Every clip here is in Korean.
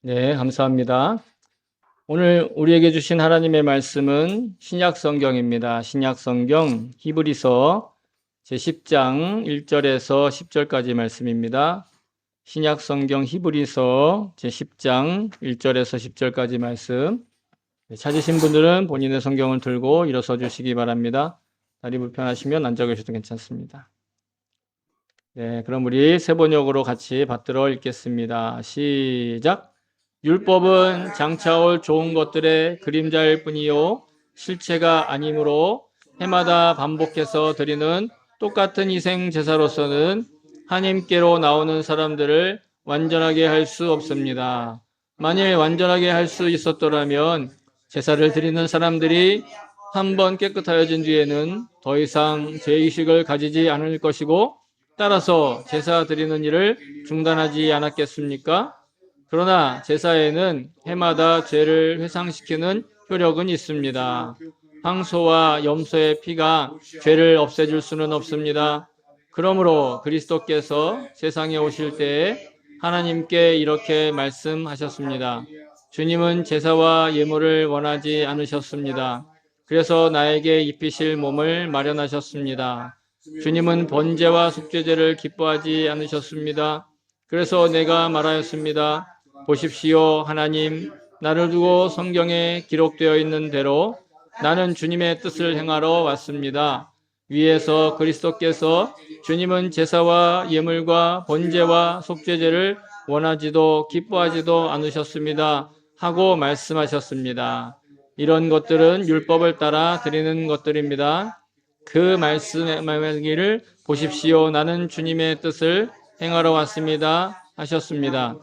네, 감사합니다. 오늘 우리에게 주신 하나님의 말씀은 신약 성경입니다. 신약 성경 히브리서 제10장 1절에서 10절까지 말씀입니다. 신약 성경 히브리서 제10장 1절에서 10절까지 말씀. 찾으신 분들은 본인의 성경을 들고 일어서 주시기 바랍니다. 다리 불편하시면 앉아 계셔도 괜찮습니다. 네, 그럼 우리 세 번역으로 같이 받들어 읽겠습니다. 시작. 율법은 장차올 좋은 것들의 그림자일 뿐이요 실체가 아니므로 해마다 반복해서 드리는 똑같은 희생 제사로서는 하나님께로 나오는 사람들을 완전하게 할 수 없습니다. 만일 완전하게 할 수 있었더라면 제사를 드리는 사람들이 한 번 깨끗하여진 뒤에는 더 이상 죄의식을 가지지 않을 것이고 따라서 제사 드리는 일을 중단하지 않았겠습니까? 그러나 제사에는 해마다 죄를 회상시키는 효력은 있습니다. 황소와 염소의 피가 죄를 없애줄 수는 없습니다. 그러므로 그리스도께서 세상에 오실 때에 하나님께 이렇게 말씀하셨습니다. 주님은 제사와 예물을 원하지 않으셨습니다. 그래서 나에게 입히실 몸을 마련하셨습니다. 주님은 번제와 속죄제를 기뻐하지 않으셨습니다. 그래서 내가 말하였습니다. 보십시오, 하나님, 나를 두고 성경에 기록되어 있는 대로 나는 주님의 뜻을 행하러 왔습니다. 위에서 그리스도께서 주님은 제사와 예물과 번제와 속죄제를 원하지도 기뻐하지도 않으셨습니다. 하고 말씀하셨습니다. 이런 것들은 율법을 따라 드리는 것들입니다. 그 말씀하기를 보십시오, 나는 주님의 뜻을 행하러 왔습니다. 하셨습니다.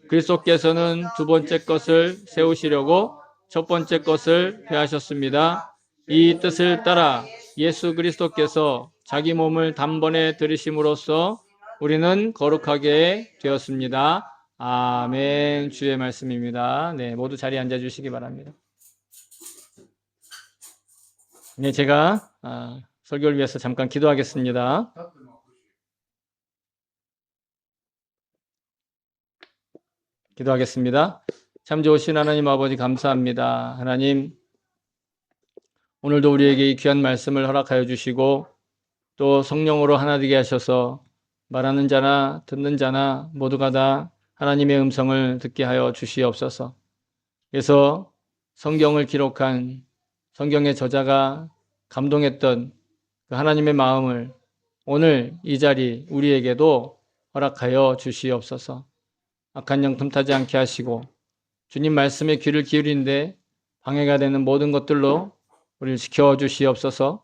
그리스도께서는 두 번째 것을 세우시려고 첫 번째 것을 폐하셨습니다. 이 뜻을 따라 예수 그리스도께서 자기 몸을 단번에 들이심으로써 우리는 거룩하게 되었습니다. 아멘. 주의 말씀입니다. 네, 모두 자리에 앉아 주시기 바랍니다. 네, 제가 설교를 위해서 잠깐 기도하겠습니다. 기도하겠습니다. 참 좋으신 하나님 아버지 감사합니다. 하나님, 오늘도 우리에게 이 귀한 말씀을 허락하여 주시고 또 성령으로 하나 되게 하셔서 말하는 자나 듣는 자나 모두가 다 하나님의 음성을 듣게 하여 주시옵소서. 그래서 성경을 기록한 성경의 저자가 감동했던 그 하나님의 마음을 오늘 이 자리 우리에게도 허락하여 주시옵소서. 악한 영 틈타지 않게 하시고 주님 말씀에 귀를 기울이는데 방해가 되는 모든 것들로 우리를 지켜주시옵소서.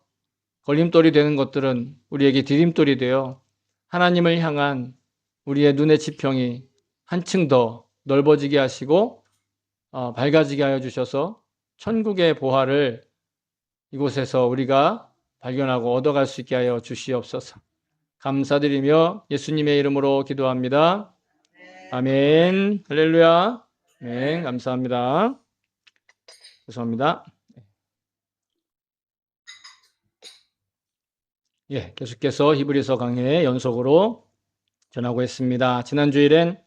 걸림돌이 되는 것들은 우리에게 디딤돌이 되어 하나님을 향한 우리의 눈의 지평이 한층 더 넓어지게 하시고 밝아지게 하여 주셔서 천국의 보화를 이곳에서 우리가 발견하고 얻어갈 수 있게 하여 주시옵소서. 감사드리며 예수님의 이름으로 기도합니다. 아멘. 할렐루야. 네, 감사합니다. 죄송합니다. 예, 계속해서 히브리서 강해 연속으로 전하고 있습니다. 지난 주일엔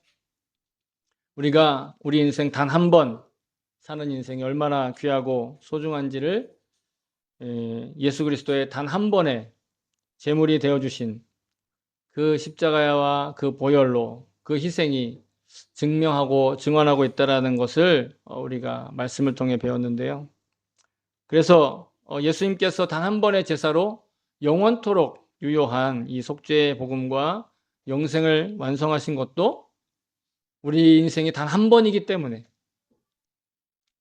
우리가 우리 인생 단 한 번 사는 인생이 얼마나 귀하고 소중한지를 예수 그리스도의 단 한 번의 제물이 되어주신 그 십자가와 그 보혈로 그 희생이 증명하고 증언하고 있다는 것을 우리가 말씀을 통해 배웠는데요. 그래서 예수님께서 단 한 번의 제사로 영원토록 유효한 이 속죄의 복음과 영생을 완성하신 것도 우리 인생이 단 한 번이기 때문에,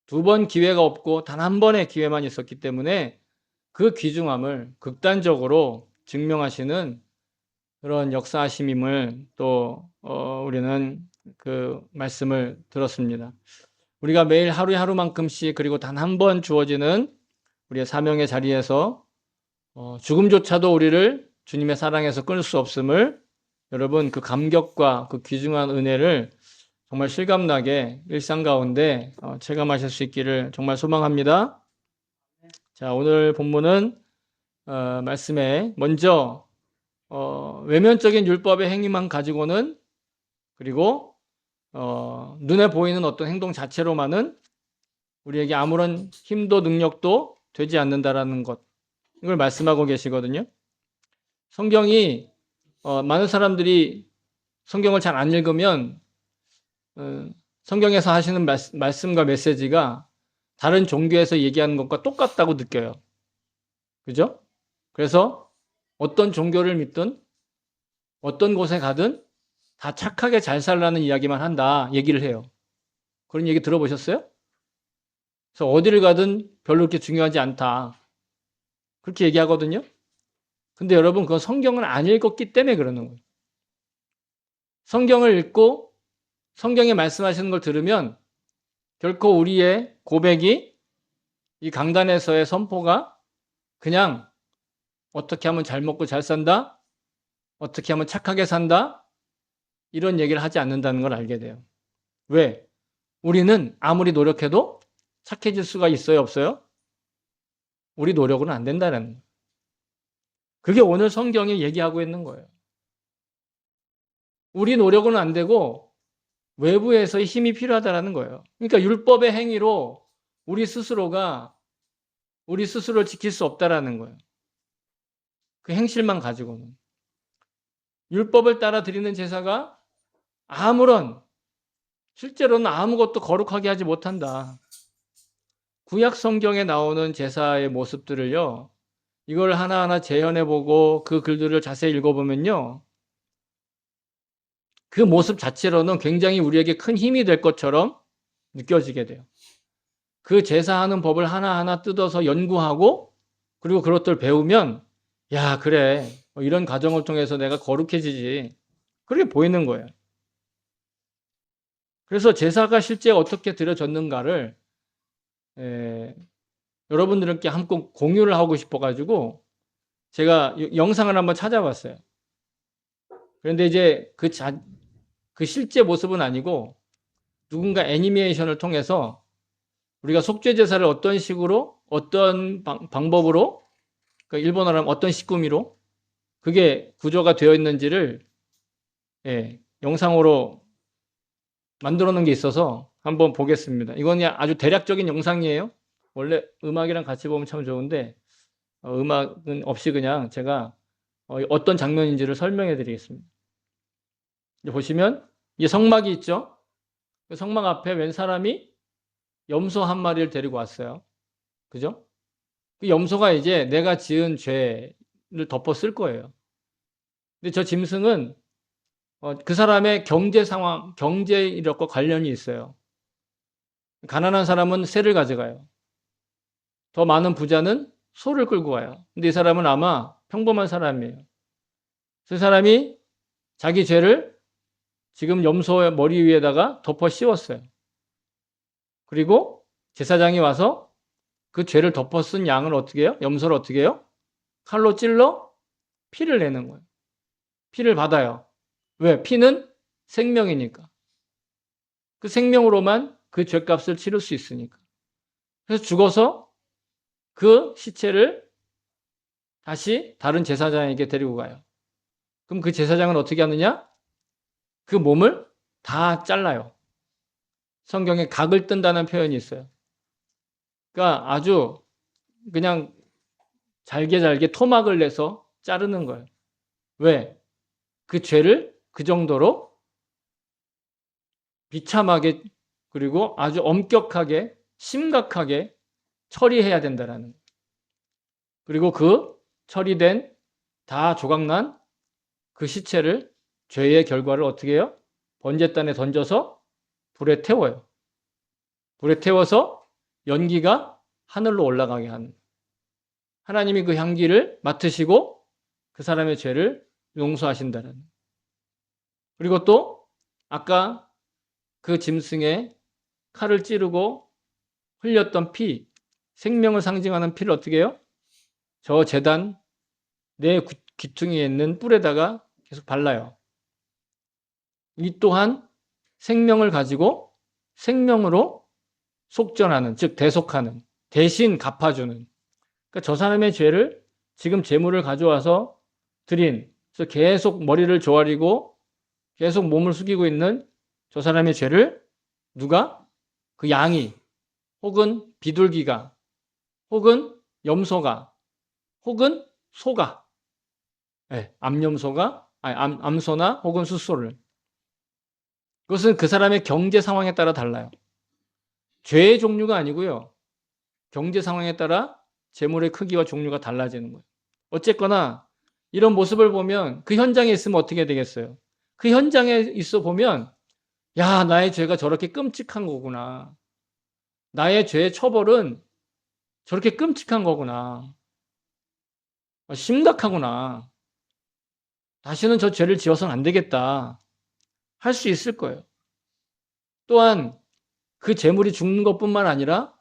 두 번 기회가 없고 단 한 번의 기회만 있었기 때문에 그 귀중함을 극단적으로 증명하시는 그런 역사하심임을 또 우리는 그 말씀을 들었습니다. 우리가 매일 하루에 하루만큼씩 그리고 단 한 번 주어지는 우리의 사명의 자리에서 죽음조차도 우리를 주님의 사랑에서 끊을 수 없음을 여러분 그 감격과 그 귀중한 은혜를 정말 실감나게 일상 가운데 체감하실 수 있기를 정말 소망합니다. 자, 오늘 본문은 말씀에 먼저 외면적인 율법의 행위만 가지고는, 그리고 눈에 보이는 어떤 행동 자체로만은 우리에게 아무런 힘도 능력도 되지 않는다라는 것, 이걸 말씀하고 계시거든요. 성경이 많은 사람들이 성경을 잘 안 읽으면 성경에서 하시는 말씀과 메시지가 다른 종교에서 얘기하는 것과 똑같다고 느껴요. 그죠? 그래서 어떤 종교를 믿든 어떤 곳에 가든 다 착하게 잘 살라는 이야기만 한다 얘기를 해요. 그런 얘기 들어보셨어요? 그래서 어디를 가든 별로 그렇게 중요하지 않다, 그렇게 얘기하거든요. 근데 여러분, 그건 성경을 안 읽었기 때문에 그러는 거예요. 성경을 읽고 성경에 말씀하시는 걸 들으면 결코 우리의 고백이, 이 강단에서의 선포가 그냥 어떻게 하면 잘 먹고 잘 산다, 어떻게 하면 착하게 산다, 이런 얘기를 하지 않는다는 걸 알게 돼요. 왜? 우리는 아무리 노력해도 착해질 수가 있어요, 없어요? 우리 노력으로는 안 된다는 거예요. 그게 오늘 성경이 얘기하고 있는 거예요. 우리 노력은 안 되고 외부에서의 힘이 필요하다는 거예요. 그러니까 율법의 행위로 우리 스스로를 지킬 수 없다라는 거예요. 그 행실만 가지고는. 율법을 따라 드리는 제사가 실제로는 아무것도 거룩하게 하지 못한다. 구약 성경에 나오는 제사의 모습들을요, 이걸 하나하나 재현해보고 그 글들을 자세히 읽어보면요, 그 모습 자체로는 굉장히 우리에게 큰 힘이 될 것처럼 느껴지게 돼요. 그 제사하는 법을 하나하나 뜯어서 연구하고 그리고 그것들 배우면, 야, 그래, 이런 과정을 통해서 내가 거룩해지지, 그렇게 보이는 거예요. 그래서 제사가 실제 어떻게 드려졌는가를 여러분들께 함께 공유를 하고 싶어가지고 제가 영상을 한번 찾아봤어요. 그런데 이제 그 실제 모습은 아니고 누군가 애니메이션을 통해서 우리가 속죄 제사를 어떤 식으로, 어떤 방법으로, 그러니까 일본어로 하면 어떤 시꾸미로 그게 구조가 되어 있는지를 영상으로 만들어 놓은 게 있어서 한번 보겠습니다. 이건 그냥 아주 대략적인 영상이에요. 원래 음악이랑 같이 보면 참 좋은데 음악은 없이 그냥 제가 어떤 장면인지를 설명해 드리겠습니다. 보시면 이 성막이 있죠. 그 성막 앞에 웬 사람이 염소 한 마리를 데리고 왔어요. 그죠? 그 염소가 이제 내가 지은 죄를 덮어 쓸 거예요. 근데 저 짐승은 그 사람의 경제 상황, 경제 이력과 관련이 있어요. 가난한 사람은 새를 가져가요. 더 많은 부자는 소를 끌고 가요. 근데 이 사람은 아마 평범한 사람이에요. 그 사람이 자기 죄를 지금 염소의 머리 위에다가 덮어 씌웠어요. 그리고 제사장이 와서 그 죄를 덮어 쓴 양을 어떻게 해요? 염소를 어떻게 해요? 칼로 찔러 피를 내는 거예요. 피를 받아요. 왜? 피는 생명이니까. 그 생명으로만 그 죄값을 치를 수 있으니까. 그래서 죽어서 그 시체를 다시 다른 제사장에게 데리고 가요. 그럼 그 제사장은 어떻게 하느냐? 그 몸을 다 잘라요. 성경에 각을 뜬다는 표현이 있어요. 그러니까 아주 그냥 잘게 토막을 내서 자르는 거예요. 왜? 그 죄를 그 정도로 비참하게 그리고 아주 엄격하게 심각하게 처리해야 된다라는 거예요. 그리고 그 처리된 다 조각난 그 시체를, 죄의 결과를 어떻게 해요? 번제단에 던져서 불에 태워요. 불에 태워서 연기가 하늘로 올라가게 하는, 하나님이 그 향기를 맡으시고 그 사람의 죄를 용서하신다는. 그리고 또 아까 그 짐승의 칼을 찌르고 흘렸던 피, 생명을 상징하는 피를 어떻게 해요? 저 제단 내 귀퉁이에 있는 뿔에다가 계속 발라요. 이 또한 생명을 가지고 생명으로 속전하는, 즉 대속하는, 대신 갚아주는. 그러니까 저 사람의 죄를 지금 제물을 가져와서 드린, 그래서 계속 머리를 조아리고 계속 몸을 숙이고 있는 저 사람의 죄를 누가? 그 양이, 혹은 비둘기가, 혹은 염소가, 혹은 소가, 암염소가, 암소나 혹은 숫소를. 그것은 그 사람의 경제 상황에 따라 달라요. 죄의 종류가 아니고요. 경제 상황에 따라 재물의 크기와 종류가 달라지는 거예요. 어쨌거나 이런 모습을 보면 그 현장에 있으면 어떻게 되겠어요? 그 현장에 있어 보면 야, 나의 죄가 저렇게 끔찍한 거구나. 나의 죄의 처벌은 저렇게 끔찍한 거구나. 심각하구나. 다시는 저 죄를 지어서는 안 되겠다. 할 수 있을 거예요. 또한 그 재물이 죽는 것뿐만 아니라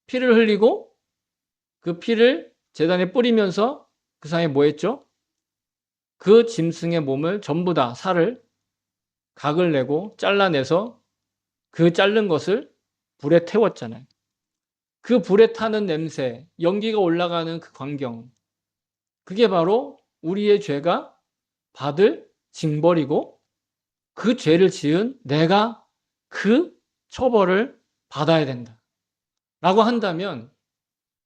피를 흘리고 그 피를 제단에 뿌리면서 그 사이에 뭐 했죠? 그 짐승의 몸을 전부 다 살을 각을 내고 잘라내서 그 자른 것을 불에 태웠잖아요. 그 불에 타는 냄새, 연기가 올라가는 그 광경, 그게 바로 우리의 죄가 받을 징벌이고 그 죄를 지은 내가 그 처벌을 받아야 된다. 라고 한다면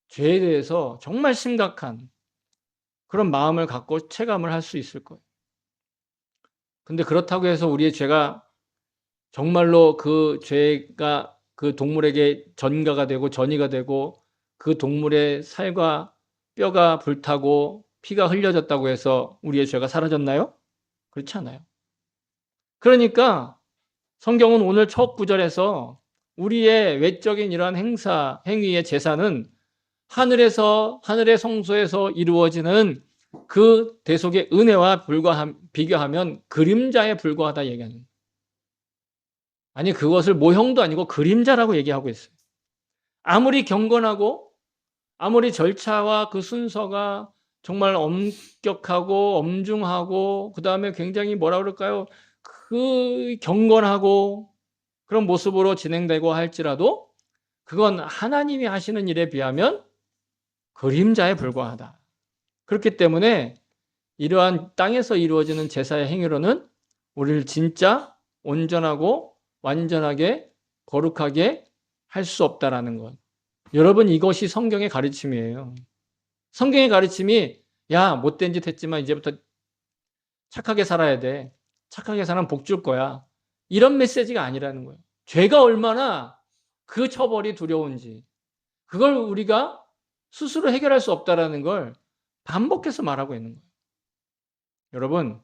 죄에 대해서 정말 심각한 그런 마음을 갖고 체감을 할 수 있을 거예요. 근데 그렇다고 해서 우리의 죄가 정말로 그 죄가 그 동물에게 전가가 되고 전이가 되고 그 동물의 살과 뼈가 불타고 피가 흘려졌다고 해서 우리의 죄가 사라졌나요? 그렇지 않아요. 그러니까 성경은 오늘 첫 구절에서 우리의 외적인 이러한 행위의 제사는 하늘에서, 하늘의 성소에서 이루어지는 그 대속의 은혜와 비교하면 그림자에 불과하다 얘기하는 거예요. 아니, 그것을 모형도 아니고 그림자라고 얘기하고 있어요. 아무리 경건하고 아무리 절차와 그 순서가 정말 엄격하고 엄중하고 그 다음에 굉장히 뭐라 그럴까요? 그 경건하고 그런 모습으로 진행되고 할지라도 그건 하나님이 하시는 일에 비하면 그림자에 불과하다. 그렇기 때문에 이러한 땅에서 이루어지는 제사의 행위로는 우리를 진짜 온전하고 완전하게 거룩하게 할 수 없다라는 것. 여러분, 이것이 성경의 가르침이에요. 성경의 가르침이 야, 못된 짓 했지만 이제부터 착하게 살아야 돼. 착하게 살면 복 줄 거야. 이런 메시지가 아니라는 거예요. 죄가 얼마나 그 처벌이 두려운지 그걸 우리가 스스로 해결할 수 없다라는 걸 반복해서 말하고 있는 거예요. 여러분,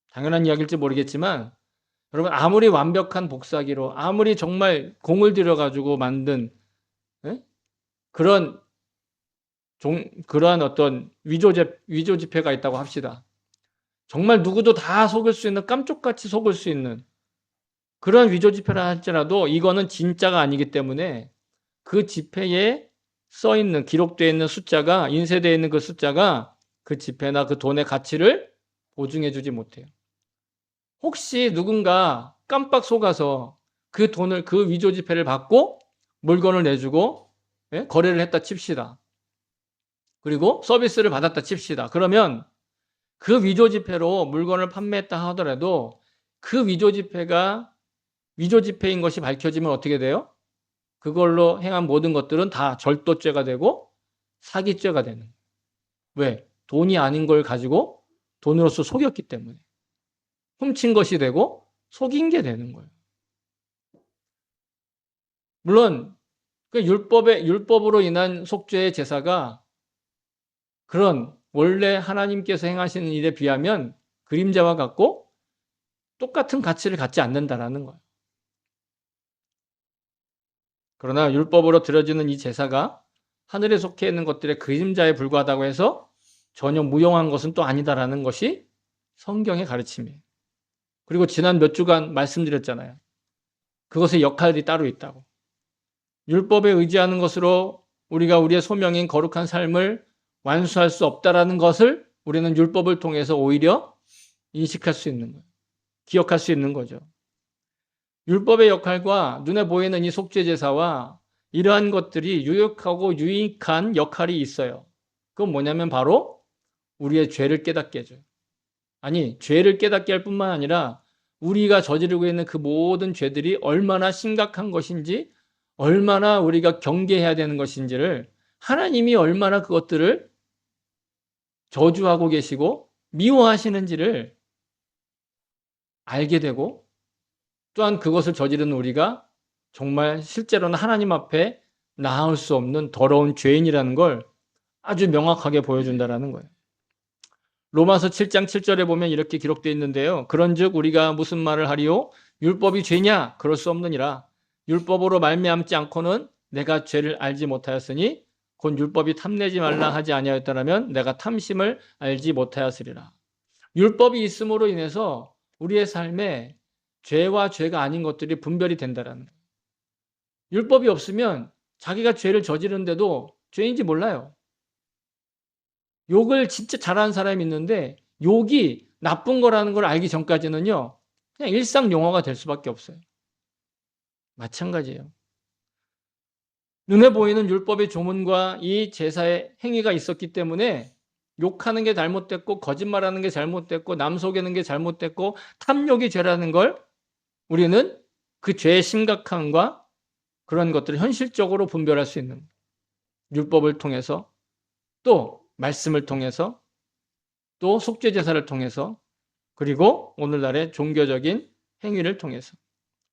당연한 이야기일지 모르겠지만 여러분 아무리 완벽한 복사기로 아무리 정말 공을 들여가지고 만든 그런 그러한 어떤 위조 지폐가 있다고 합시다. 정말 누구도 다 속을 수 있는 깜쪽같이 속을 수 있는 그런 위조 지폐라 할지라도 이거는 진짜가 아니기 때문에 그 지폐에 써 있는 기록되어 있는 숫자가 인쇄되어 있는 그 숫자가 그 지폐나 그 돈의 가치를 보증해 주지 못해요. 혹시 누군가 깜빡 속아서 그 돈을 그 위조 지폐를 받고 물건을 내주고 거래를 했다 칩시다. 그리고 서비스를 받았다 칩시다. 그러면 그 위조 지폐로 물건을 판매했다 하더라도 그 위조 지폐가 위조 지폐인 것이 밝혀지면 어떻게 돼요? 그걸로 행한 모든 것들은 다 절도죄가 되고 사기죄가 되는 거예요. 왜? 돈이 아닌 걸 가지고 돈으로서 속였기 때문에. 훔친 것이 되고 속인 게 되는 거예요. 물론 그 율법으로 인한 속죄의 제사가 그런 원래 하나님께서 행하시는 일에 비하면 그림자와 같고 똑같은 가치를 갖지 않는다라는 거예요. 그러나 율법으로 드려지는 이 제사가 하늘에 속해 있는 것들의 그림자에 불과하다고 해서 전혀 무용한 것은 또 아니다라는 것이 성경의 가르침이에요. 그리고 지난 몇 주간 말씀드렸잖아요. 그것의 역할이 따로 있다고. 율법에 의지하는 것으로 우리가 우리의 소명인 거룩한 삶을 완수할 수 없다라는 것을 우리는 율법을 통해서 오히려 인식할 수 있는 거예요. 기억할 수 있는 거죠. 율법의 역할과 눈에 보이는 이 속죄 제사와 이러한 것들이 유익하고 유익한 역할이 있어요. 그건 뭐냐면 바로 우리의 죄를 깨닫게 해줘요. 아니, 죄를 깨닫게 할 뿐만 아니라 우리가 저지르고 있는 그 모든 죄들이 얼마나 심각한 것인지, 얼마나 우리가 경계해야 되는 것인지를, 하나님이 얼마나 그것들을 저주하고 계시고 미워하시는지를 알게 되고, 또한 그것을 저지르는 우리가 정말 실제로는 하나님 앞에 나올 수 없는 더러운 죄인이라는 걸 아주 명확하게 보여준다는 거예요. 로마서 7장 7절에 보면 이렇게 기록되어 있는데요. 그런즉 우리가 무슨 말을 하리요? 율법이 죄냐? 그럴 수 없느니라. 율법으로 말미암지 않고는 내가 죄를 알지 못하였으니 곧 율법이 탐내지 말라 하지 아니하였더라면 내가 탐심을 알지 못하였으리라. 율법이 있음으로 인해서 우리의 삶에 죄와 죄가 아닌 것들이 분별이 된다라는 거예요. 율법이 없으면 자기가 죄를 저지르는데도 죄인지 몰라요. 욕을 진짜 잘하는 사람이 있는데 욕이 나쁜 거라는 걸 알기 전까지는요, 그냥 일상 용어가 될 수밖에 없어요. 마찬가지예요. 눈에 보이는 율법의 조문과 이 제사의 행위가 있었기 때문에 욕하는 게 잘못됐고, 거짓말하는 게 잘못됐고, 남 속이는 게 잘못됐고, 탐욕이 죄라는 걸 우리는 그 죄의 심각함과 그런 것들을 현실적으로 분별할 수 있는, 율법을 통해서, 또 말씀을 통해서, 또 속죄제사를 통해서, 그리고 오늘날의 종교적인 행위를 통해서.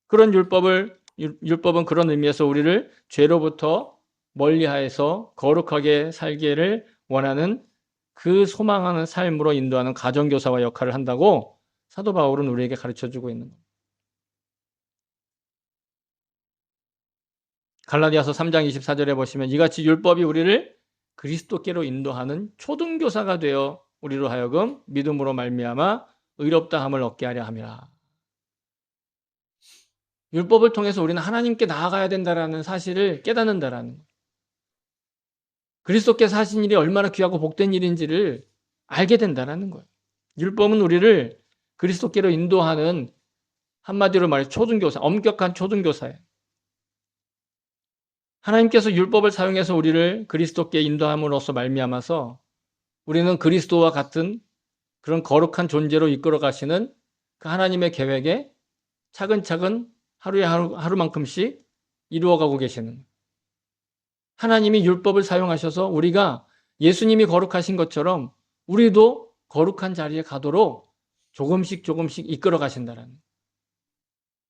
그런 율법은 그런 의미에서 우리를 죄로부터 멀리하여서 거룩하게 살기를 원하는, 그 소망하는 삶으로 인도하는 가정교사와 역할을 한다고 사도 바울은 우리에게 가르쳐주고 있는 겁니다. 갈라디아서 3장 24절에 보시면 이같이 율법이 우리를 그리스도께로 인도하는 초등교사가 되어 우리로 하여금 믿음으로 말미암아 의롭다함을 얻게 하려 함이라. 율법을 통해서 우리는 하나님께 나아가야 된다는 사실을 깨닫는다라는 거예요. 그리스도께서 하신 일이 얼마나 귀하고 복된 일인지를 알게 된다는 거예요. 율법은 우리를 그리스도께로 인도하는, 한마디로 말해 초등교사, 엄격한 초등교사예요. 하나님께서 율법을 사용해서 우리를 그리스도께 인도함으로써 말미암아서 우리는 그리스도와 같은 그런 거룩한 존재로 이끌어 가시는 그 하나님의 계획에 차근차근 하루에 하루만큼씩 이루어가고 계시는, 하나님이 율법을 사용하셔서 우리가 예수님이 거룩하신 것처럼 우리도 거룩한 자리에 가도록 조금씩 이끌어 가신다는,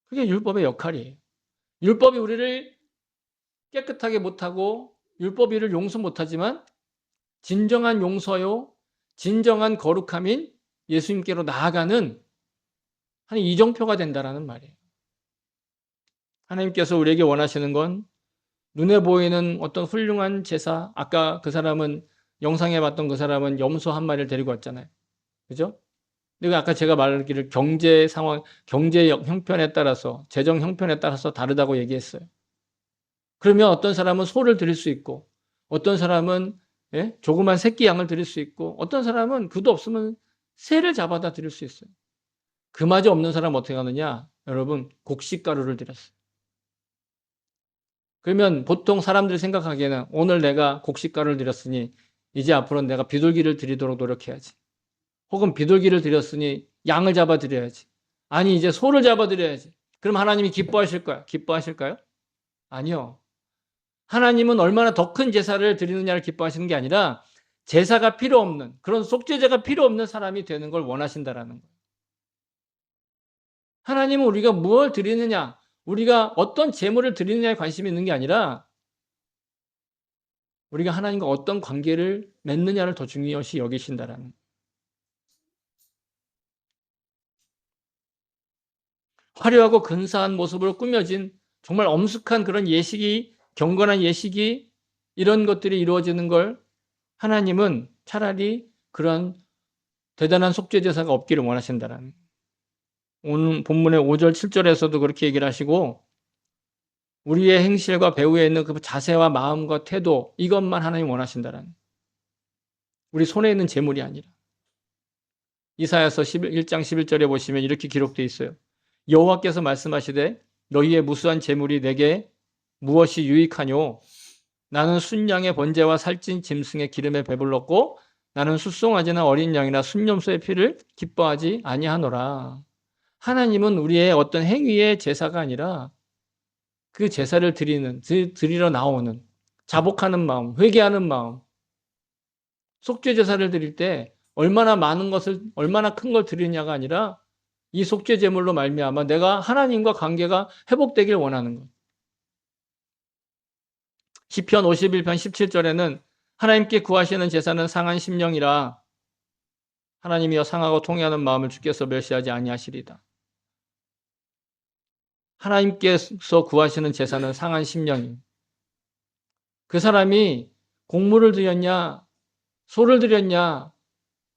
그게 율법의 역할이에요. 율법이 우리를 깨끗하게 못하고 율법이 우리를 용서 못하지만 진정한 용서요, 진정한 거룩함인 예수님께로 나아가는 한 이정표가 된다는 말이에요. 하나님께서 우리에게 원하시는 건 눈에 보이는 어떤 훌륭한 제사, 아까 그 사람은, 영상에 봤던 그 사람은 염소 한 마리를 데리고 왔잖아요. 그죠? 근데 아까 제가 말하기를 경제 상황, 경제 형편에 따라서, 재정 형편에 따라서 다르다고 얘기했어요. 그러면 어떤 사람은 소를 드릴 수 있고, 어떤 사람은 조그만 새끼 양을 드릴 수 있고, 어떤 사람은 그도 없으면 새를 잡아다 드릴 수 있어요. 그마저 없는 사람은 어떻게 하느냐? 여러분, 곡식가루를 드렸어요. 그러면 보통 사람들이 생각하기에는 오늘 내가 곡식가루를 드렸으니 이제 앞으로는 내가 비둘기를 드리도록 노력해야지. 혹은 비둘기를 드렸으니 양을 잡아 드려야지. 아니, 이제 소를 잡아 드려야지. 그럼 하나님이 기뻐하실 거야. 기뻐하실까요? 아니요. 하나님은 얼마나 더 큰 제사를 드리느냐를 기뻐하시는 게 아니라 제사가 필요 없는, 그런 속죄제가 필요 없는 사람이 되는 걸 원하신다라는 거예요. 하나님은 우리가 무엇을 드리느냐, 우리가 어떤 제물을 드리느냐에 관심이 있는 게 아니라 우리가 하나님과 어떤 관계를 맺느냐를 더 중요시 여기신다라는, 화려하고 근사한 모습으로 꾸며진 정말 엄숙한 그런 예식이, 경건한 예식이, 이런 것들이 이루어지는 걸 하나님은 차라리 그런 대단한 속죄제사가 없기를 원하신다라는, 오늘 본문의 5절 7절에서도 그렇게 얘기를 하시고, 우리의 행실과 배후에 있는 그 자세와 마음과 태도, 이것만 하나님 원하신다라는, 우리 손에 있는 재물이 아니라. 이사야서 1장 11절에 보시면 이렇게 기록되어 있어요. 여호와께서 말씀하시되 너희의 무수한 재물이 내게 무엇이 유익하뇨? 나는 순양의 번제와 살찐 짐승의 기름에 배불렀고 나는 숫송아지나 어린 양이나 순념소의 피를 기뻐하지 아니하노라. 하나님은 우리의 어떤 행위의 제사가 아니라 그 제사를 드리러 나오는 자복하는 마음, 회개하는 마음, 속죄 제사를 드릴 때 얼마나 많은 것을, 얼마나 큰 걸 드리느냐가 아니라 이 속죄 제물로 말미암아 내가 하나님과 관계가 회복되길 원하는 것. 시편 51편 17절에는 하나님께 구하시는 제사는 상한 심령이라 하나님이여 상하고 통회하는 마음을 주께서 멸시하지 아니하시리다. 하나님께서 구하시는 제사는 상한 심령이. 그 사람이 곡물을 드렸냐, 소를 드렸냐,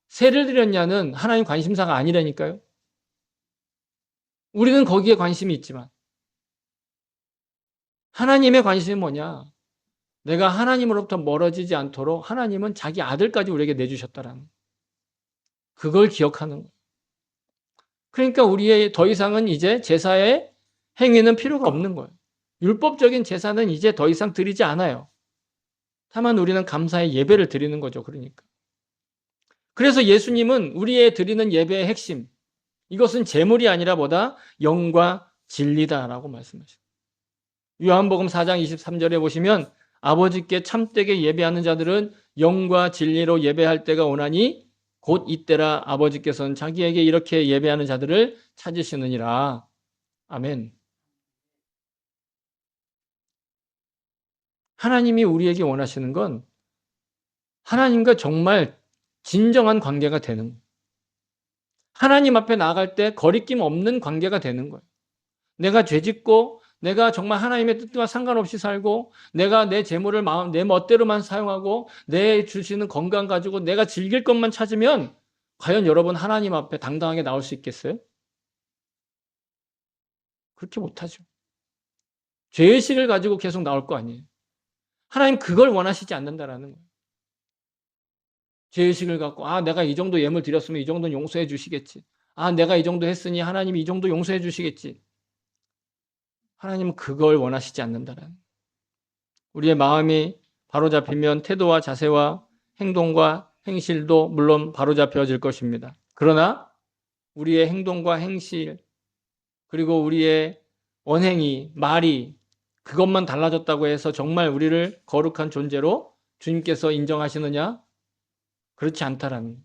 새를 드렸냐는 하나님 관심사가 아니라니까요. 우리는 거기에 관심이 있지만 하나님의 관심이 뭐냐? 내가 하나님으로부터 멀어지지 않도록 하나님은 자기 아들까지 우리에게 내주셨다라는 그걸 기억하는 거예요. 그러니까 우리의 더 이상은 이제 제사의 행위는 필요가 없는 거예요. 율법적인 제사는 이제 더 이상 드리지 않아요. 다만 우리는 감사의 예배를 드리는 거죠. 그러니까. 그래서 예수님은 우리의 드리는 예배의 핵심, 이것은 제물이 아니라 보다 영과 진리다라고 말씀하십니다. 요한복음 4장 23절에 보시면 아버지께 참되게 예배하는 자들은 영과 진리로 예배할 때가 오나니 곧 이때라 아버지께서는 자기에게 이렇게 예배하는 자들을 찾으시느니라. 아멘. 하나님이 우리에게 원하시는 건 하나님과 정말 진정한 관계가 되는 거예요. 하나님 앞에 나아갈 때 거리낌 없는 관계가 되는 거예요. 내가 죄짓고 내가 정말 하나님의 뜻과 상관없이 살고 내가 내 재물을 내 멋대로만 사용하고 내 주시는 건강 가지고 내가 즐길 것만 찾으면 과연 여러분 하나님 앞에 당당하게 나올 수 있겠어요? 그렇게 못하죠. 죄의식을 가지고 계속 나올 거 아니에요. 하나님 그걸 원하시지 않는다라는 거예요. 죄의식을 갖고 내가 이 정도 예물 드렸으면 이 정도는 용서해 주시겠지. 내가 이 정도 했으니 하나님이 이 정도 용서해 주시겠지. 하나님은 그걸 원하시지 않는다라는 거예요. 우리의 마음이 바로잡히면 태도와 자세와 행동과 행실도 물론 바로잡혀질 것입니다. 그러나 우리의 행동과 행실 그리고 우리의 언행이 말이 그것만 달라졌다고 해서 정말 우리를 거룩한 존재로 주님께서 인정하시느냐? 그렇지 않다라는.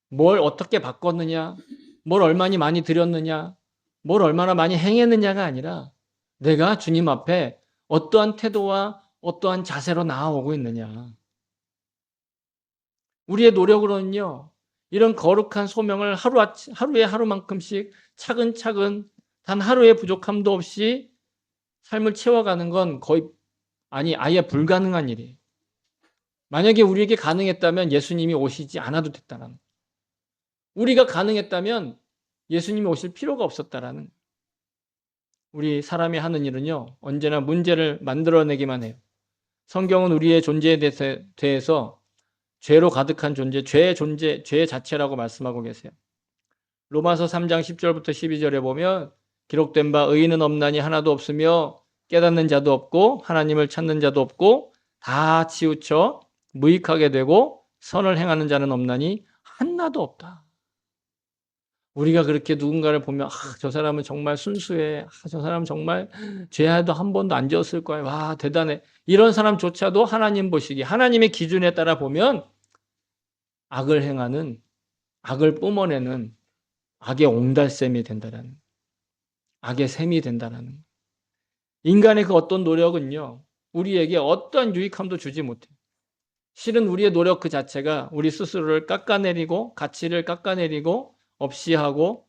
뭘 어떻게 바꿨느냐? 뭘 얼마나 많이 드렸느냐? 뭘 얼마나 많이 행했느냐가 아니라 내가 주님 앞에 어떠한 태도와 어떠한 자세로 나아오고 있느냐. 우리의 노력으로는요, 이런 거룩한 소명을 하루에 하루만큼씩 차근차근 단 하루의 부족함도 없이 삶을 채워가는 건 아예 불가능한 일이에요. 만약에 우리에게 가능했다면 예수님이 오시지 않아도 됐다는 거예요. 우리가 가능했다면 예수님이 오실 필요가 없었다라는. 우리 사람이 하는 일은요, 언제나 문제를 만들어내기만 해요. 성경은 우리의 존재에 대해서 죄로 가득한 존재, 죄 자체라고 말씀하고 계세요. 로마서 3장 10절부터 12절에 보면 기록된 바 의인은 없나니 하나도 없으며 깨닫는 자도 없고 하나님을 찾는 자도 없고 다 치우쳐 무익하게 되고 선을 행하는 자는 없나니 하나도 없다. 우리가 그렇게 누군가를 보면 저 사람은 정말 순수해. 저 사람은 정말 죄도 한 번도 안 지었을 거야. 와, 대단해. 이런 사람조차도 하나님 보시기, 하나님의 기준에 따라 보면 악을 행하는, 악을 뿜어내는 악의 옹달샘이 된다라는, 악의 샘이 된다라는. 인간의 그 어떤 노력은요, 우리에게 어떠한 유익함도 주지 못해요. 실은 우리의 노력 그 자체가 우리 스스로를 깎아내리고 가치를 깎아내리고 없이 하고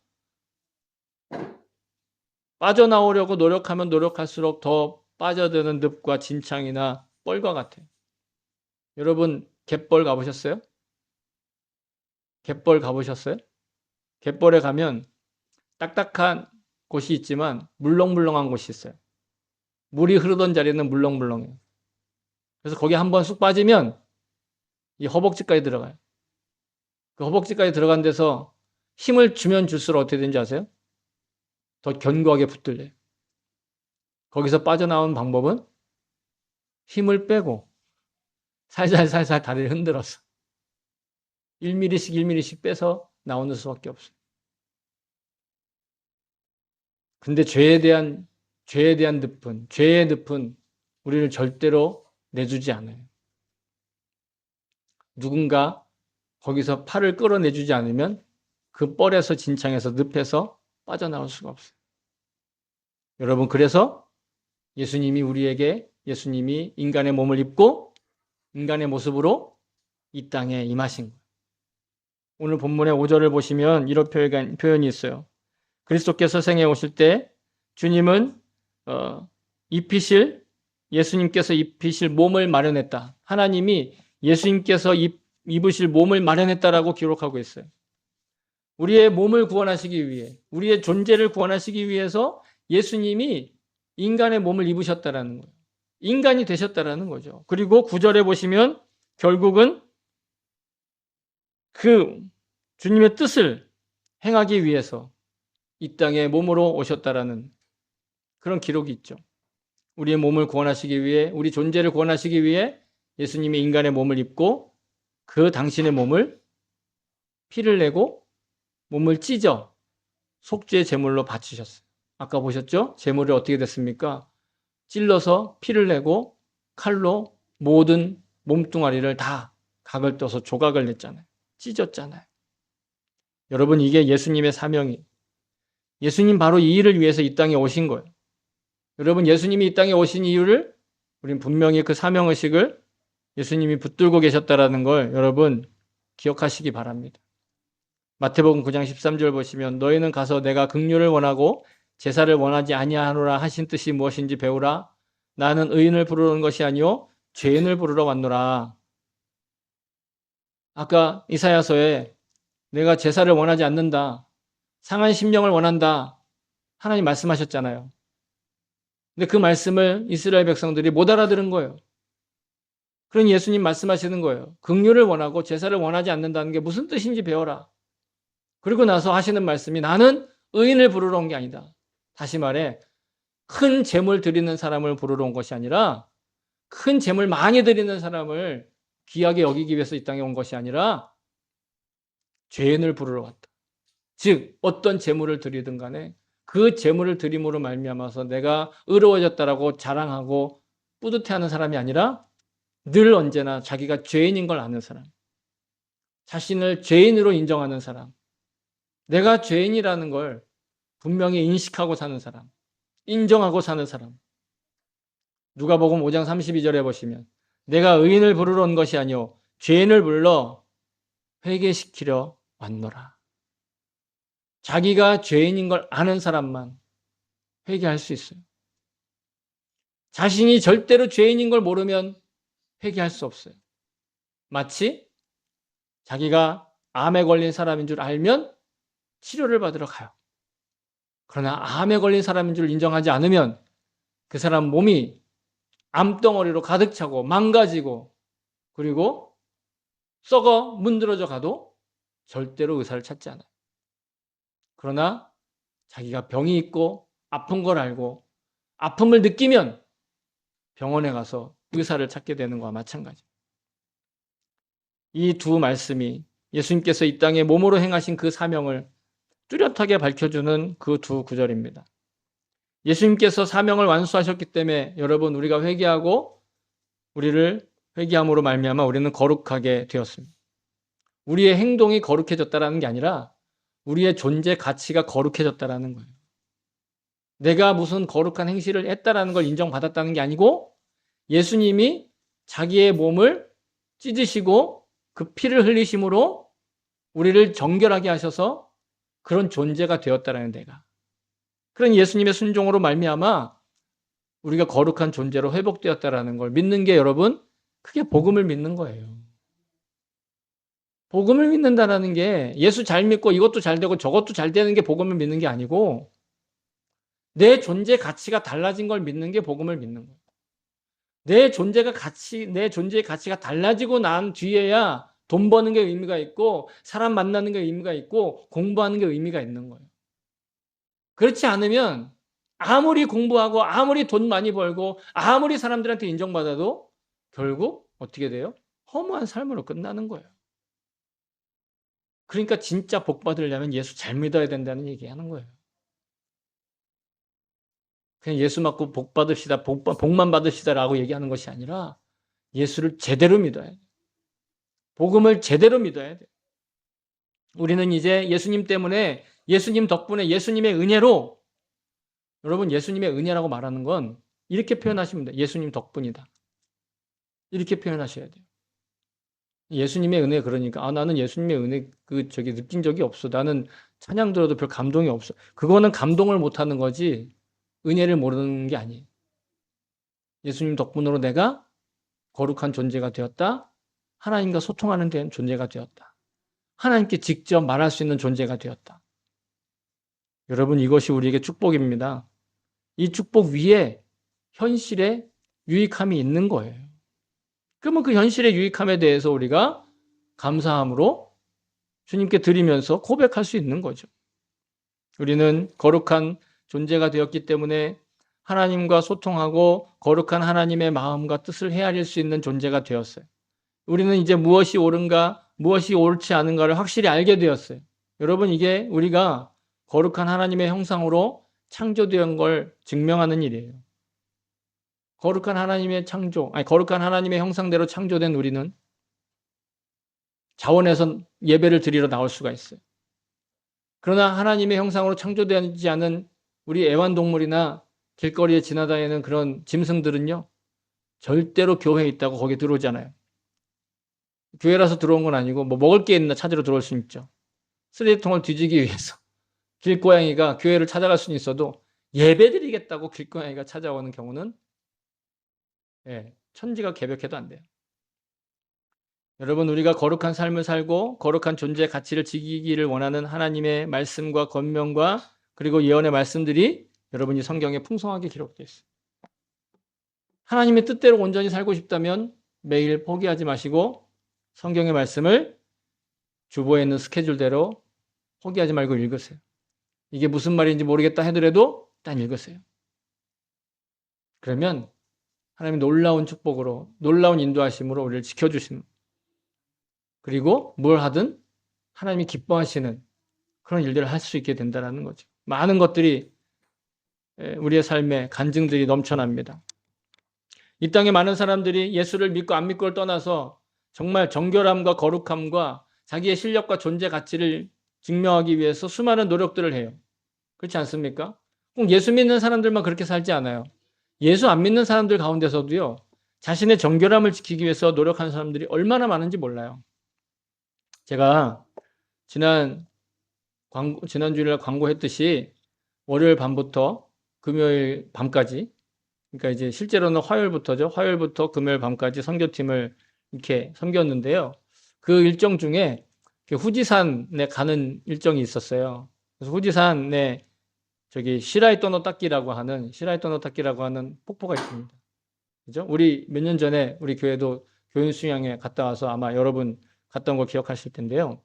빠져나오려고 노력하면 노력할수록 더 빠져드는 늪과 진창이나 뻘과 같아요. 여러분 갯벌 가보셨어요? 갯벌 가보셨어요? 갯벌에 가면 딱딱한 곳이 있지만 물렁물렁한 곳이 있어요. 물이 흐르던 자리는 물렁물렁해요. 그래서 거기 한번 쑥 빠지면 이 허벅지까지 들어가요. 그 허벅지까지 들어간 데서 힘을 주면 줄수록 어떻게 되는지 아세요? 더 견고하게 붙들려요. 거기서 빠져나오는 방법은 힘을 빼고 살살살살 다리를 흔들어서 1mm씩 1mm씩 빼서 나오는 수밖에 없어요. 근데 죄에 대한 늪은, 죄의 늪은 우리를 절대로 내주지 않아요. 누군가 거기서 팔을 끌어내주지 않으면 그 뻘에서 진창에서 늪에서 빠져나올 수가 없어요. 여러분, 그래서 예수님이 인간의 몸을 입고 인간의 모습으로 이 땅에 임하신 거예요. 오늘 본문의 5절을 보시면 이런 표현이 있어요. 그리스도께서 생에 오실 때 주님은 예수님께서 입히실 몸을 마련했다. 하나님이 예수님께서 입으실 몸을 마련했다라고 기록하고 있어요. 우리의 몸을 구원하시기 위해, 우리의 존재를 구원하시기 위해서 예수님이 인간의 몸을 입으셨다라는 거예요. 인간이 되셨다라는 거죠. 그리고 9절에 보시면 결국은 그 주님의 뜻을 행하기 위해서 이 땅에 몸으로 오셨다라는 그런 기록이 있죠. 우리의 몸을 구원하시기 위해, 우리 존재를 구원하시기 위해 예수님이 인간의 몸을 입고 그 당신의 몸을 피를 내고 몸을 찢어 속죄 제물로 바치셨어요. 아까 보셨죠? 제물이 어떻게 됐습니까? 찔러서 피를 내고 칼로 모든 몸뚱아리를 다 각을 떠서 조각을 냈잖아요. 찢었잖아요. 여러분, 이게 예수님의 사명이, 예수님 바로 이 일을 위해서 이 땅에 오신 거예요. 여러분, 예수님이 이 땅에 오신 이유를 우린 분명히 그 사명의식을 예수님이 붙들고 계셨다라는 걸 여러분 기억하시기 바랍니다. 마태복음 9장 13절 보시면 너희는 가서 내가 긍휼을 원하고 제사를 원하지 아니하노라 하신 뜻이 무엇인지 배우라. 나는 의인을 부르러 온 것이 아니요 죄인을 부르러 왔노라. 아까 이사야서에 내가 제사를 원하지 않는다. 상한 심령을 원한다. 하나님 말씀하셨잖아요. 근데 그 말씀을 이스라엘 백성들이 못 알아들은 거예요. 그러니 예수님 말씀하시는 거예요. 긍휼을 원하고 제사를 원하지 않는다는 게 무슨 뜻인지 배워라. 그리고 나서 하시는 말씀이 나는 의인을 부르러 온 게 아니다. 다시 말해 큰 재물 드리는 사람을 부르러 온 것이 아니라 큰 재물 많이 드리는 사람을 귀하게 여기기 위해서 이 땅에 온 것이 아니라 죄인을 부르러 왔다. 즉 어떤 재물을 드리든 간에 그 재물을 드림으로 말미암아서 내가 의로워졌다라고 자랑하고 뿌듯해하는 사람이 아니라 늘 언제나 자기가 죄인인 걸 아는 사람, 자신을 죄인으로 인정하는 사람, 내가 죄인이라는 걸 분명히 인식하고 사는 사람, 인정하고 사는 사람. 누가복음 5장 32절에 보시면 내가 의인을 부르러 온 것이 아니요 죄인을 불러 회개시키려 왔노라. 자기가 죄인인 걸 아는 사람만 회개할 수 있어요. 자신이 절대로 죄인인 걸 모르면 회개할 수 없어요. 마치 자기가 암에 걸린 사람인 줄 알면 치료를 받으러 가요. 그러나 암에 걸린 사람인 줄 인정하지 않으면 그 사람 몸이 암덩어리로 가득 차고 망가지고 그리고 썩어 문드러져 가도 절대로 의사를 찾지 않아요. 그러나 자기가 병이 있고 아픈 걸 알고 아픔을 느끼면 병원에 가서 의사를 찾게 되는 것과 마찬가지. 이 두 말씀이 예수님께서 이 땅에 몸으로 행하신 그 사명을 뚜렷하게 밝혀주는 그 두 구절입니다. 예수님께서 사명을 완수하셨기 때문에 여러분 우리가 회개하고 우리를 회개함으로 말미암아 우리는 거룩하게 되었습니다. 우리의 행동이 거룩해졌다라는 게 아니라 우리의 존재 가치가 거룩해졌다라는 거예요. 내가 무슨 거룩한 행실을 했다라는 걸 인정받았다는 게 아니고 예수님이 자기의 몸을 찢으시고 그 피를 흘리심으로 우리를 정결하게 하셔서 그런 존재가 되었다라는 내가. 그런 예수님의 순종으로 말미암아 우리가 거룩한 존재로 회복되었다라는 걸 믿는 게 여러분 그게 복음을 믿는 거예요. 복음을 믿는다라는 게 예수 잘 믿고 이것도 잘 되고 저것도 잘 되는 게 복음을 믿는 게 아니고 내 존재 가치가 달라진 걸 믿는 게 복음을 믿는 거예요. 내 존재의 가치가 달라지고 난 뒤에야 돈 버는 게 의미가 있고 사람 만나는 게 의미가 있고 공부하는 게 의미가 있는 거예요. 그렇지 않으면 아무리 공부하고 아무리 돈 많이 벌고 아무리 사람들한테 인정받아도 결국 어떻게 돼요? 허무한 삶으로 끝나는 거예요. 그러니까 진짜 복 받으려면 예수 잘 믿어야 된다는 얘기하는 거예요. 그냥 예수 믿고 복 받읍시다, 복만 받읍시다라고 얘기하는 것이 아니라 예수를 제대로 믿어야 돼. 복음을 제대로 믿어야 돼. 우리는 이제 예수님 때문에, 예수님 덕분에, 예수님의 은혜로, 여러분 예수님의 은혜라고 말하는 건 이렇게 표현하시면 돼요. 예수님 덕분이다. 이렇게 표현하셔야 돼요. 예수님의 은혜, 그러니까 나는 예수님의 은혜 느낀 적이 없어. 나는 찬양 들어도 별 감동이 없어. 그거는 감동을 못 하는 거지 은혜를 모르는 게 아니에요. 예수님 덕분으로 내가 거룩한 존재가 되었다. 하나님과 소통하는 존재가 되었다. 하나님께 직접 말할 수 있는 존재가 되었다. 여러분, 이것이 우리에게 축복입니다. 이 축복 위에 현실의 유익함이 있는 거예요. 그러면 그 현실의 유익함에 대해서 우리가 감사함으로 주님께 드리면서 고백할 수 있는 거죠. 우리는 거룩한 존재가 되었기 때문에 하나님과 소통하고 거룩한 하나님의 마음과 뜻을 헤아릴 수 있는 존재가 되었어요. 우리는 이제 무엇이 옳은가, 무엇이 옳지 않은가를 확실히 알게 되었어요. 여러분, 이게 우리가 거룩한 하나님의 형상으로 창조된 걸 증명하는 일이에요. 거룩한 하나님의 형상대로 창조된 우리는 자원에서 예배를 드리러 나올 수가 있어요. 그러나 하나님의 형상으로 창조되지 않은 우리 애완동물이나 길거리에 지나다니는 그런 짐승들은요, 절대로 교회에 있다고 거기에 들어오잖아요. 교회라서 들어온 건 아니고 뭐 먹을 게 있나 찾으러 들어올 수는 있죠. 쓰레기통을 뒤지기 위해서 길고양이가 교회를 찾아갈 수는 있어도 예배드리겠다고 길고양이가 찾아오는 경우는 천지가 개벽해도 안 돼요. 여러분, 우리가 거룩한 삶을 살고 거룩한 존재의 가치를 지키기를 원하는 하나님의 말씀과 권면과 그리고 예언의 말씀들이 여러분이 성경에 풍성하게 기록되어 있어요. 하나님의 뜻대로 온전히 살고 싶다면 매일 포기하지 마시고 성경의 말씀을 주보에 있는 스케줄대로 포기하지 말고 읽으세요. 이게 무슨 말인지 모르겠다 하더라도 일단 읽으세요. 그러면 하나님의 놀라운 축복으로, 놀라운 인도하심으로 우리를 지켜주시는, 그리고 뭘 하든 하나님이 기뻐하시는 그런 일들을 할 수 있게 된다는 거죠. 많은 것들이 우리의 삶에 간증들이 넘쳐납니다. 이 땅에 많은 사람들이 예수를 믿고 안 믿고를 떠나서 정말 정결함과 거룩함과 자기의 실력과 존재 가치를 증명하기 위해서 수많은 노력들을 해요. 그렇지 않습니까? 꼭 예수 믿는 사람들만 그렇게 살지 않아요. 예수 안 믿는 사람들 가운데서도요, 자신의 정결함을 지키기 위해서 노력하는 사람들이 얼마나 많은지 몰라요. 제가 지난주일날 광고했듯이 월요일 밤부터 금요일 밤까지, 그러니까 이제 실제로는 화요일부터죠. 화요일부터 금요일 밤까지 선교팀을 이렇게 섬겼는데요. 그 일정 중에 후지산에 가는 일정이 있었어요. 그래서 후지산에 시라이토노타키라고 하는 폭포가 있습니다. 그죠? 우리 몇 년 전에 우리 교회도 교인 수양회 갔다 와서 아마 여러분 갔던 거 기억하실 텐데요.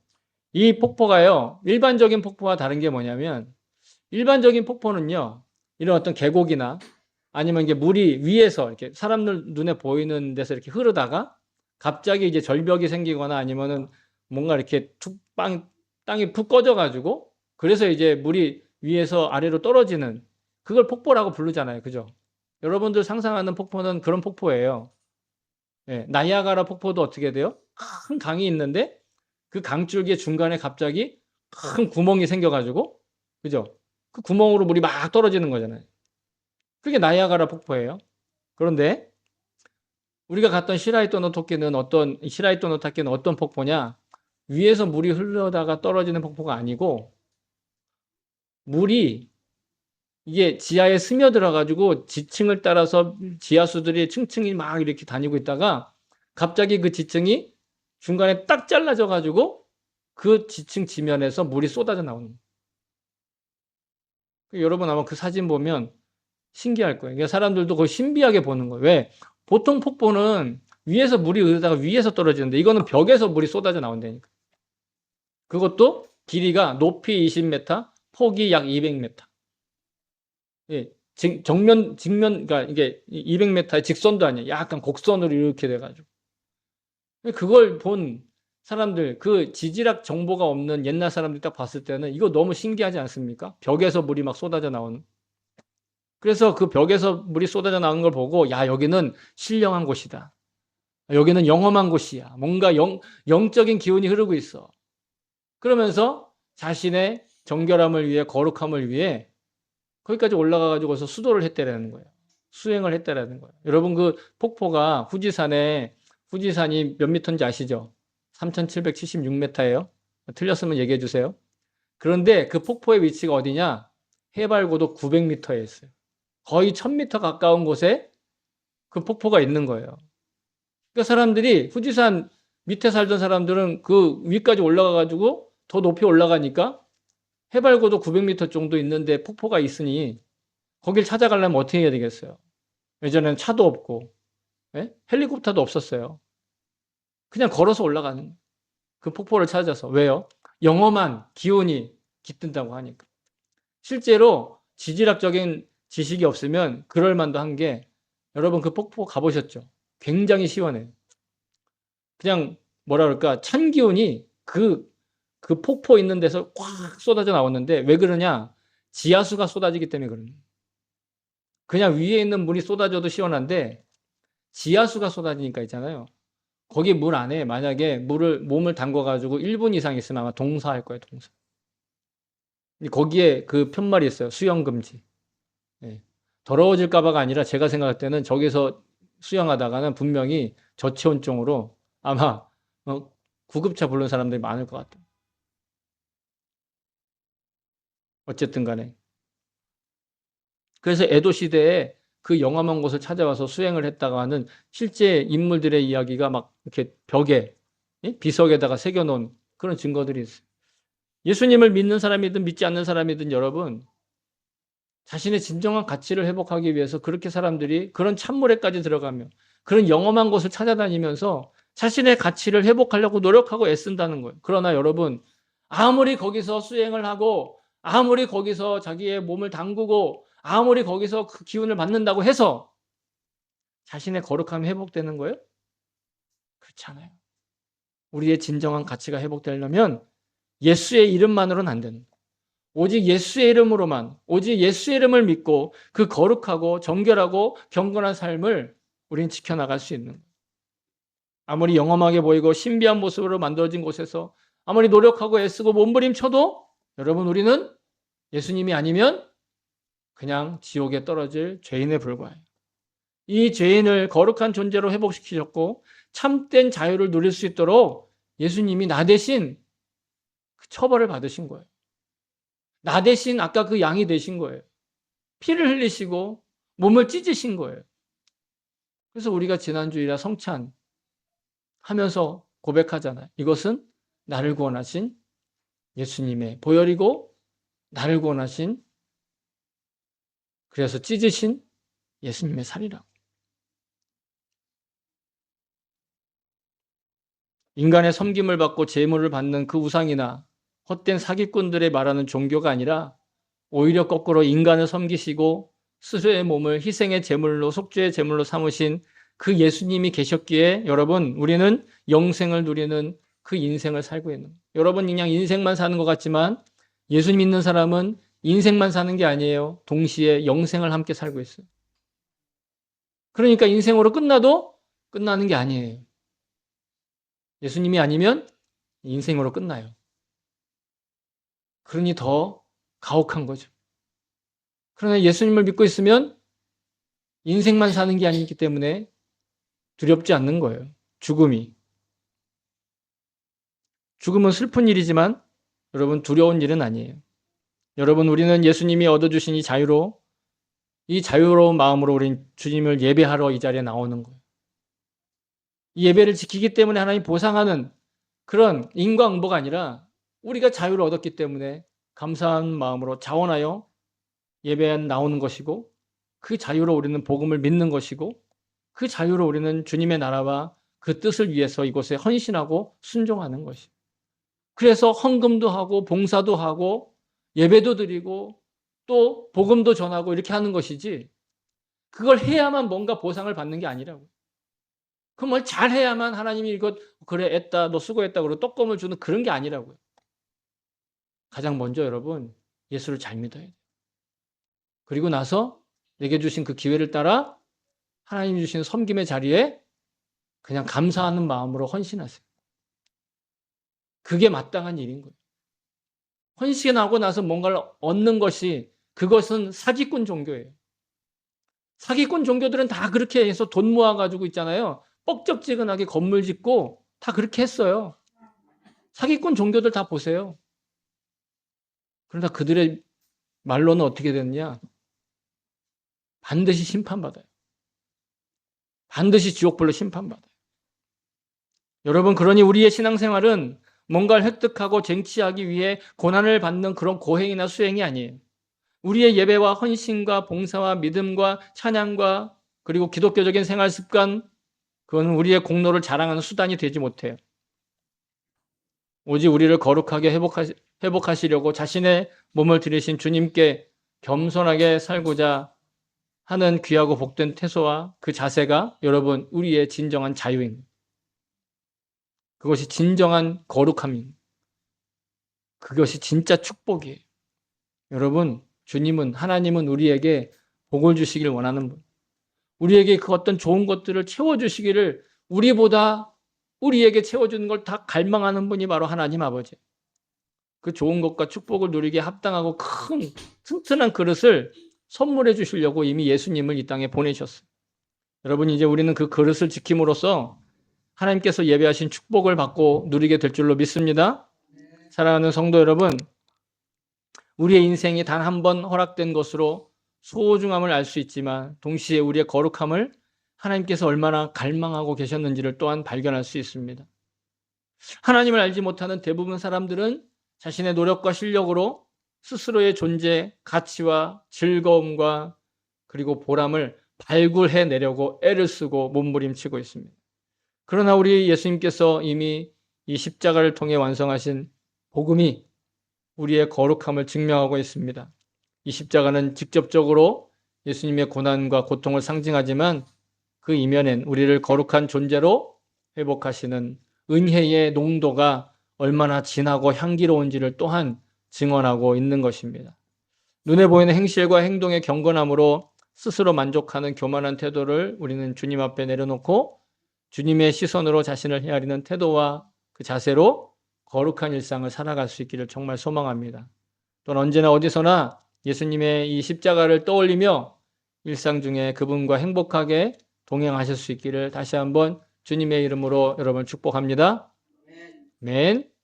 이 폭포가요, 일반적인 폭포와 다른 게 뭐냐면, 일반적인 폭포는요, 이런 어떤 계곡이나 아니면 이게 물이 위에서 이렇게 사람들 눈에 보이는 데서 이렇게 흐르다가 갑자기 이제 절벽이 생기거나 아니면은 뭔가 이렇게 땅이 푹 꺼져가지고 그래서 이제 물이 위에서 아래로 떨어지는, 그걸 폭포라고 부르잖아요. 그죠? 여러분들 상상하는 폭포는 그런 폭포예요. 나이아가라 폭포도 어떻게 돼요? 큰 강이 있는데 그 강줄기 중간에 갑자기 큰 구멍이 생겨가지고, 그죠? 그 구멍으로 물이 막 떨어지는 거잖아요. 그게 나이아가라 폭포예요. 그런데 우리가 갔던 시라이토노타키는 어떤 폭포냐? 위에서 물이 흘러다가 떨어지는 폭포가 아니고, 물이 이게 지하에 스며들어 가지고 지층을 따라서 지하수들이 층층이 막 이렇게 다니고 있다가 갑자기 그 지층이 중간에 딱 잘라져 가지고 그 지층 지면에서 물이 쏟아져 나오는 거예요. 여러분 아마 그 사진 보면 신기할 거예요. 그러니까 사람들도 거의 신비하게 보는 거예요. 왜? 보통 폭포는 위에서 물이 흐르다가 위에서 떨어지는데 이거는 벽에서 물이 쏟아져 나온다니까. 그것도 길이가 높이 20m, 폭이 약 200m. 예, 그러니까 이게 200m의 직선도 아니에요. 약간 곡선으로 이렇게 돼가지고. 그걸 본 사람들, 그 지질학 정보가 없는 옛날 사람들이 딱 봤을 때는 이거 너무 신기하지 않습니까? 벽에서 물이 막 쏟아져 나오는. 그래서 그 벽에서 물이 쏟아져 나오는 걸 보고 야, 여기는 신령한 곳이다. 여기는 영험한 곳이야. 뭔가 영적인 기운이 흐르고 있어. 그러면서 자신의 정결함을 위해, 거룩함을 위해 거기까지 올라가 가지고서 수도를 했다라는 거예요. 수행을 했다라는 거예요. 여러분, 그 폭포가 후지산이 몇 미터인지 아시죠? 3,776m예요. 틀렸으면 얘기해 주세요. 그런데 그 폭포의 위치가 어디냐? 해발 고도 900m에 있어요. 거의 1000m 가까운 곳에 그 폭포가 있는 거예요. 그러니까 사람들이 후지산 밑에 살던 사람들은 그 위까지 올라가 가지고 더 높이 올라가니까 해발 고도 900m 정도 있는데 폭포가 있으니 거길 찾아가려면 어떻게 해야 되겠어요? 예전에는 차도 없고, 예? 헬리콥터도 없었어요. 그냥 걸어서 올라가는 그 폭포를 찾아서. 왜요? 영험한 기운이 깃든다고 하니까. 실제로 지질학적인 지식이 없으면 그럴 만도 한 게, 여러분 그 폭포 가보셨죠? 굉장히 시원해요. 그냥 뭐라 그럴까, 찬 기운이 그 폭포 있는 데서 꽉 쏟아져 나오는데, 왜 그러냐? 지하수가 쏟아지기 때문에 그럽니다. 그냥 위에 있는 물이 쏟아져도 시원한데 지하수가 쏟아지니까 있잖아요. 거기 물 안에 만약에 몸을 담궈 가지고 1분 이상 있으면 아마 동사할 거예요, 동사. 거기에 그 편말이 있어요. 수영 금지. 예. 더러워질까 봐가 아니라 제가 생각할 때는 저기서 수영하다가는 분명히 저체온증으로 아마 구급차 부른 사람들이 많을 것 같아요. 어쨌든 간에. 그래서 에도 시대에 그 영험한 곳을 찾아와서 수행을 했다가 하는 실제 인물들의 이야기가 막 이렇게 벽에, 비석에다가 새겨놓은 그런 증거들이 있어요. 예수님을 믿는 사람이든 믿지 않는 사람이든 여러분, 자신의 진정한 가치를 회복하기 위해서 그렇게 사람들이 그런 찬물에까지 들어가며 그런 영험한 곳을 찾아다니면서 자신의 가치를 회복하려고 노력하고 애쓴다는 거예요. 그러나 여러분, 아무리 거기서 수행을 하고 아무리 거기서 자기의 몸을 담그고 아무리 거기서 그 기운을 받는다고 해서 자신의 거룩함이 회복되는 거예요? 그렇지 않아요. 우리의 진정한 가치가 회복되려면 예수의 이름만으로는 안 되는 거예요. 오직 예수의 이름으로만, 오직 예수의 이름을 믿고 그 거룩하고 정결하고 경건한 삶을 우리는 지켜나갈 수 있는 거예요. 아무리 영험하게 보이고 신비한 모습으로 만들어진 곳에서 아무리 노력하고 애쓰고 몸부림쳐도 여러분, 우리는 예수님이 아니면 그냥 지옥에 떨어질 죄인에 불과해요. 이 죄인을 거룩한 존재로 회복시키셨고 참된 자유를 누릴 수 있도록 예수님이 나 대신 그 처벌을 받으신 거예요. 나 대신 아까 그 양이 되신 거예요. 피를 흘리시고 몸을 찢으신 거예요. 그래서 우리가 지난주일에 성찬 하면서 고백하잖아요. 이것은 나를 구원하신 예수님의 보혈이고 나를 구원하신, 그래서 찢으신 예수님의 살이라고. 인간의 섬김을 받고 제물을 받는 그 우상이나 헛된 사기꾼들의 말하는 종교가 아니라 오히려 거꾸로 인간을 섬기시고 스스로의 몸을 희생의 제물로, 속죄의 제물로 삼으신 그 예수님이 계셨기에 여러분, 우리는 영생을 누리는 그 인생을 살고 있는 거예요. 여러분, 그냥 인생만 사는 것 같지만 예수 믿는 사람은 인생만 사는 게 아니에요. 동시에 영생을 함께 살고 있어요. 그러니까 인생으로 끝나도 끝나는 게 아니에요. 예수님이 아니면 인생으로 끝나요. 그러니 더 가혹한 거죠. 그러나 예수님을 믿고 있으면 인생만 사는 게 아니기 때문에 두렵지 않는 거예요. 죽음은 슬픈 일이지만 여러분, 두려운 일은 아니에요. 여러분, 우리는 예수님이 얻어주신 이 자유로, 이 자유로운 마음으로 우린 주님을 예배하러 이 자리에 나오는 거예요. 이 예배를 지키기 때문에 하나님 보상하는 그런 인과응보가 아니라 우리가 자유를 얻었기 때문에 감사한 마음으로 자원하여 예배에 나오는 것이고, 그 자유로 우리는 복음을 믿는 것이고, 그 자유로 우리는 주님의 나라와 그 뜻을 위해서 이곳에 헌신하고 순종하는 것이에요. 그래서 헌금도 하고 봉사도 하고 예배도 드리고 또 복음도 전하고 이렇게 하는 것이지, 그걸 해야만 뭔가 보상을 받는 게 아니라고. 그럼 뭘 잘해야만 하나님이 이것 그래 애다 너 수고했다 그러고 떡검을 주는 그런 게 아니라고요. 가장 먼저 여러분, 예수를 잘 믿어야 돼요. 그리고 나서 내게 주신 그 기회를 따라 하나님 주신 섬김의 자리에 그냥 감사하는 마음으로 헌신하세요. 그게 마땅한 일인 거예요. 헌신하고 나서 뭔가를 얻는 것이, 그것은 사기꾼 종교예요. 사기꾼 종교들은 다 그렇게 해서 돈 모아가지고 있잖아요. 뻑적지근하게 건물 짓고 다 그렇게 했어요. 사기꾼 종교들 다 보세요. 그러나 그들의 말로는 어떻게 됐느냐? 반드시 심판받아요. 반드시 지옥불로 심판받아요. 여러분, 그러니 우리의 신앙생활은 뭔가를 획득하고 쟁취하기 위해 고난을 받는 그런 고행이나 수행이 아니에요. 우리의 예배와 헌신과 봉사와 믿음과 찬양과 그리고 기독교적인 생활 습관, 그건 우리의 공로를 자랑하는 수단이 되지 못해요. 오직 우리를 거룩하게 회복하시려고 자신의 몸을 들이신 주님께 겸손하게 살고자 하는 귀하고 복된 태도와 그 자세가 여러분 우리의 진정한 자유입니다. 그것이 진정한 거룩함입니다. 그것이 진짜 축복이에요. 여러분, 주님은, 하나님은 우리에게 복을 주시길 원하는 분. 우리에게 그 어떤 좋은 것들을 채워주시기를, 우리보다 우리에게 채워주는 걸 다 갈망하는 분이 바로 하나님 아버지. 그 좋은 것과 축복을 누리기에 합당하고 큰 튼튼한 그릇을 선물해 주시려고 이미 예수님을 이 땅에 보내셨어요. 여러분, 이제 우리는 그 그릇을 지킴으로써 하나님께서 예배하신 축복을 받고 누리게 될 줄로 믿습니다. 사랑하는 성도 여러분, 우리의 인생이 단 한 번 허락된 것으로 소중함을 알 수 있지만 동시에 우리의 거룩함을 하나님께서 얼마나 갈망하고 계셨는지를 또한 발견할 수 있습니다. 하나님을 알지 못하는 대부분 사람들은 자신의 노력과 실력으로 스스로의 존재, 가치와 즐거움과 그리고 보람을 발굴해내려고 애를 쓰고 몸부림치고 있습니다. 그러나 우리 예수님께서 이미 이 십자가를 통해 완성하신 복음이 우리의 거룩함을 증명하고 있습니다. 이 십자가는 직접적으로 예수님의 고난과 고통을 상징하지만 그 이면엔 우리를 거룩한 존재로 회복하시는 은혜의 농도가 얼마나 진하고 향기로운지를 또한 증언하고 있는 것입니다. 눈에 보이는 행실과 행동의 경건함으로 스스로 만족하는 교만한 태도를 우리는 주님 앞에 내려놓고 주님의 시선으로 자신을 헤아리는 태도와 그 자세로 거룩한 일상을 살아갈 수 있기를 정말 소망합니다. 또한 언제나 어디서나 예수님의 이 십자가를 떠올리며 일상 중에 그분과 행복하게 동행하실 수 있기를 다시 한번 주님의 이름으로 여러분 축복합니다. 아멘.